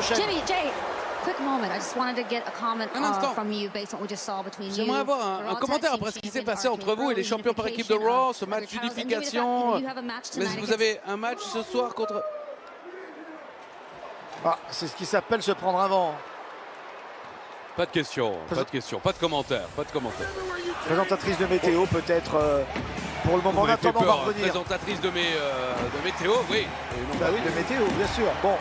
prochaine. Jay, quick moment. I just wanted to get a comment Un instant. from you based on what we just saw between you. J'aimerais avoir un commentaire après ce qui s'est passé entre vous et les champions par équipe de Raw, ce match d'unification. Mais vous avez un match ce soir contre... Ah, c'est ce qui s'appelle se prendre un vent. Pas de questions, pas de questions, pas de commentaires, pas de commentaires. Présentatrice de météo peut-être pour le moment. En attendant, on va revenir. Présentatrice de météo, oui. Bah oui, de météo, bien sûr. Bon.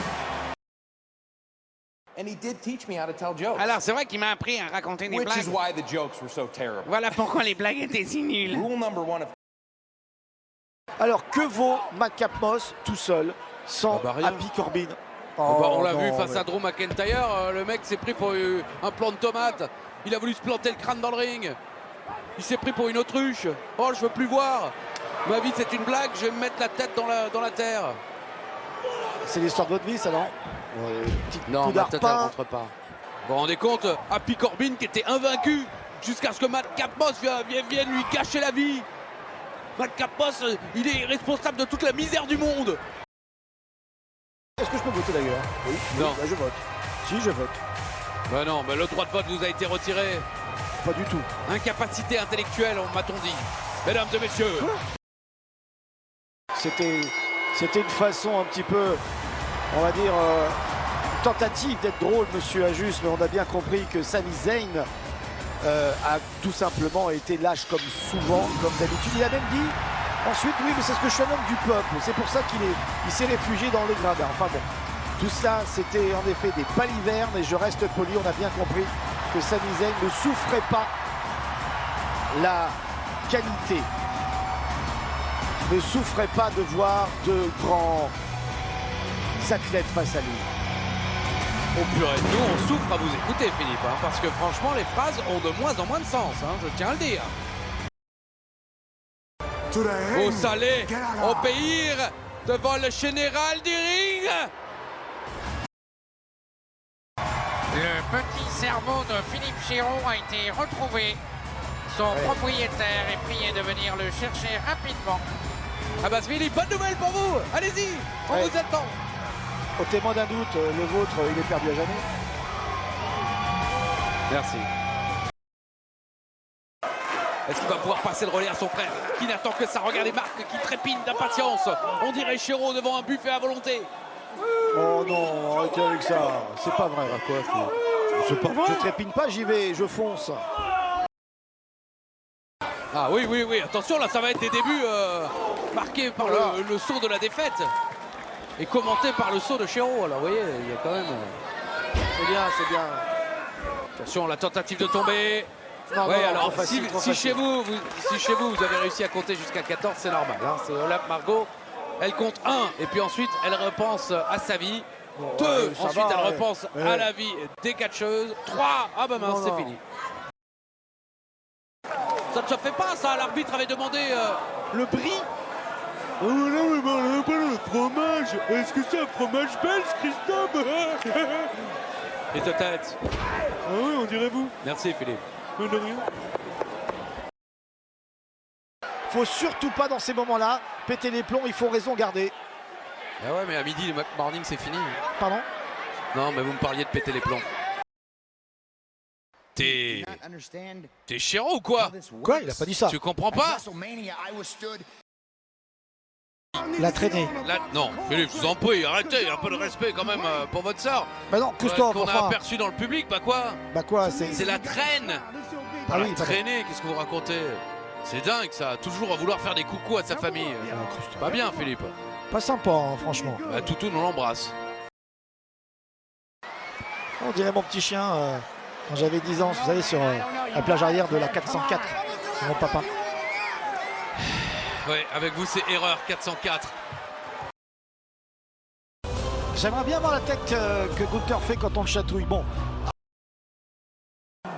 And he did teach me how to tell jokes. Alors, c'est vrai qu'il m'a appris à raconter des Which blagues. is why the jokes were so terrible. Voilà pourquoi les blagues étaient si nulles. Rule number one of... Alors, que vaut Madcap Moss tout seul sans rien. Happy Corbin? On l'a vu face à Drew McIntyre, le mec s'est pris pour un plant de tomate. Il a voulu se planter le crâne dans le ring. Il s'est pris pour une autruche. Oh, je veux plus voir. Ma vie, c'est une blague, je vais me mettre la tête dans la terre. C'est l'histoire de votre vie, ça, non? Non, ma tête, elle rentre pas. Vous vous rendez compte, Happy Corbin qui était invaincu jusqu'à ce que Madcap Moss vienne lui gâcher la vie. Madcap Moss, il est responsable de toute la misère du monde. Est-ce que je peux voter d'ailleurs? Oui. Non. Bah, je vote. Si, je vote. Ben non, mais le droit de vote vous a été retiré. Pas du tout. Incapacité intellectuelle, on m'a-t-on dit. Mesdames et messieurs. C'était une façon un petit peu, on va dire, une tentative d'être drôle, monsieur Ajus, mais on a bien compris que Sami Zayn a tout simplement été lâche comme souvent, comme d'habitude. Il a même dit ensuite, oui, mais c'est ce que je suis un homme du peuple. C'est pour ça qu'il s'est réfugié dans les gradins. Enfin bon, tout cela, c'était en effet des balivernes et je reste poli. On a bien compris que Sami Zayn ne souffrait pas la qualité, ne souffrait pas de voir de grands athlètes face à lui. Oh purée, nous on souffre à vous écouter, Philippe, hein, parce que franchement les phrases ont de moins en moins de sens, hein, je tiens à le dire. Vous allez obéir devant le général du ring. Le petit cerveau de Philippe Chéreau a été retrouvé. Son propriétaire est prié de venir le chercher rapidement. Ah bah Philippe, bonne nouvelle pour vous. Allez-y, on vous attend. Au témoin d'un doute, le vôtre, il est perdu à jamais. Merci. Est-ce qu'il va pouvoir passer le relais à son frère qui n'attend que ça? Regardez Marc qui trépigne d'impatience. On dirait Chéreau devant un buffet à volonté. Oh non, arrêtez avec ça. C'est pas vrai. À quoi, c'est pas vrai. Je trépigne pas, j'y vais, je fonce. Ah oui, oui, oui. Attention, là, ça va être des débuts marqués par le saut de la défaite. Et commenté par le saut de Chéreau. Alors, vous voyez, il y a quand même... C'est bien, c'est bien. Attention, la tentative de tomber. Non, ouais, non, alors trop facile, trop si facile. chez vous vous avez réussi à compter jusqu'à 14, c'est normal. Hein. C'est Olympe Margot, elle compte 1 et puis ensuite elle repense à sa vie. 2, ensuite elle repense à la vie des catcheuses. 3, ah bah mince, c'est fini. Ça ne se fait pas ça, l'arbitre avait demandé le brie. Oh là, mais on n'a pas le fromage. Est-ce que c'est un fromage belge, Christophe? Et ta tête. Ah oui, on dirait vous. Merci Philippe. De rien. Faut surtout pas dans ces moments-là péter les plombs, il faut raison garder. Ah ouais, mais à midi, le morning, c'est fini. Pardon? Non, mais vous me parliez de péter les plombs. T'es Chéreau ou quoi? Quoi? Il a pas dit ça. Tu comprends pas? La traînée. Là, non, Philippe, je vous en prie, arrêtez, un peu de respect quand même pour votre sœur. Bah non, Christophe, qu'on a enfin. aperçu dans le public, bah quoi? Bah quoi, c'est... C'est la traîne. Ah oui, la traînée, qu'est-ce que vous racontez? C'est dingue ça, toujours à vouloir faire des coucous à sa famille. Pas bien, Philippe. Pas sympa, hein, franchement. Bah, Toutou, on l'embrasse. On dirait mon petit chien quand j'avais 10 ans, vous savez, sur la plage arrière de la 404. Mon papa. Ouais, avec vous, c'est erreur 404. J'aimerais bien voir la tête que Gunther fait quand on le chatouille. Bon.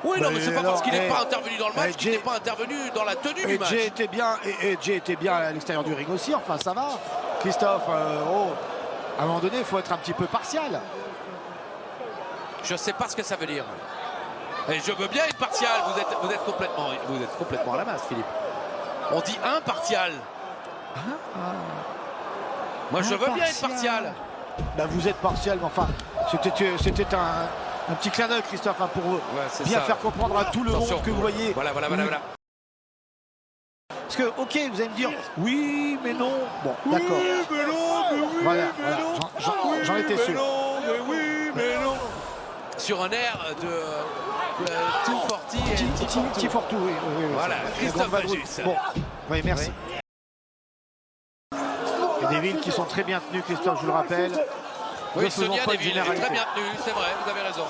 Oui, non, mais c'est pas parce qu'il n'est non, pas intervenu dans le match qu'il n'est pas intervenu dans la tenue du match. Jay était bien, et Jay était bien à l'extérieur du ring aussi, enfin ça va. Christophe, à un moment donné, il faut être un petit peu partial. Je sais pas ce que ça veut dire. Et je veux bien être partial, vous êtes complètement à la masse, Philippe. On dit impartial. Moi, je veux bien être partial. Bah, vous êtes partial, mais enfin, C'était un petit clin d'œil, Christophe, hein, pour c'est bien ça. faire comprendre à tout le Attention. monde que vous voyez. Voilà. Parce que, ok, vous allez me dire, oui, mais non. Bon, d'accord. mais non, mais oui, Voilà, mais voilà. non. J'en étais sûr. Non, mais oui, mais non. Sur un air de Team Forti et Petit Fortou, oui. Voilà, c'est- Christophe la grande vadrouille. Ajus. Bon, oui, merci. Il y a des villes qui sont très bien tenues, Christophe, je vous le rappelle. Oui, Ne faisons Sonia pas de Deville est généralité. très bien tenue, c'est vrai, vous avez raison.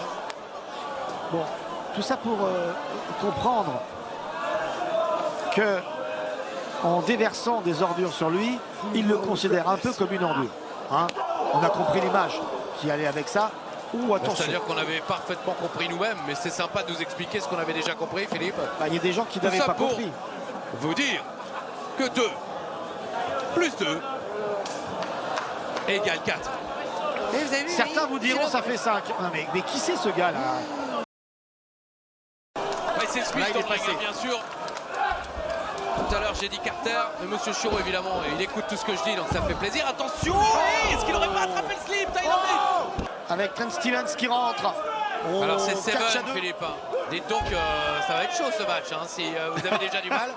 Bon, tout ça pour comprendre que en déversant des ordures sur lui, il le considère un peu comme une ordure. Hein, on a compris l'image qui allait avec ça. Ou attention, C'est-à-dire qu'on avait parfaitement compris nous-mêmes, mais c'est sympa de nous expliquer ce qu'on avait déjà compris, Philippe. il y a des gens qui Tout n'avaient ça pas pour compris. vous dire que 2 plus 2 égale 4. Et vous avez vu, Certains vous diront c'est ça fait 5. Non, mais qui c'est ce gars là? c'est Smith Là, il est au ring, passé. bien sûr. Tout à l'heure, j'ai dit Carter, mais Monsieur Chiro, évidemment, il écoute tout ce que je dis, donc ça fait plaisir. Attention, est-ce qu'il n'aurait pas attrapé le slip, Tyler Bate? Avec Trent Stevens qui rentre. Oh, Alors c'est 4 à 7, 2. Philippe. Dites donc, ça va être chaud ce match, hein, si vous avez déjà du mal.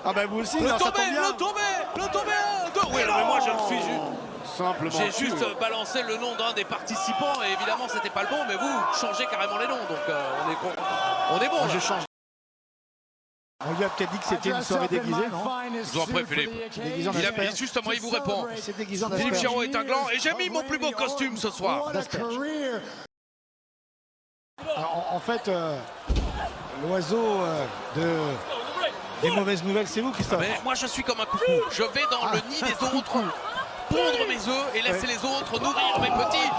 Ah bah vous aussi, Le non, ça tombé, tombe bien. le tombé, le tombé, 2. Oui, mais moi je me suis juste... Simplement. J'ai juste balancé le nom d'un des participants et évidemment c'était pas le bon, mais vous changez carrément les noms, donc on est bon. Moi, là. je change. On lui a peut-être dit que c'était une soirée déguisée, non? Je vous en prie, Philippe. Déguisé en Asperge. Justement, il vous répond. C'est déguisé en Philippe Asperge. Chiro est un gland et j'ai mis mon plus beau costume ce soir. Alors, en fait, l'oiseau des mauvaises nouvelles, c'est vous, Christophe. Mais moi je suis comme un coucou. Je vais dans le nid des autres, pondre mes œufs et laisser les autres nourrir mes petits.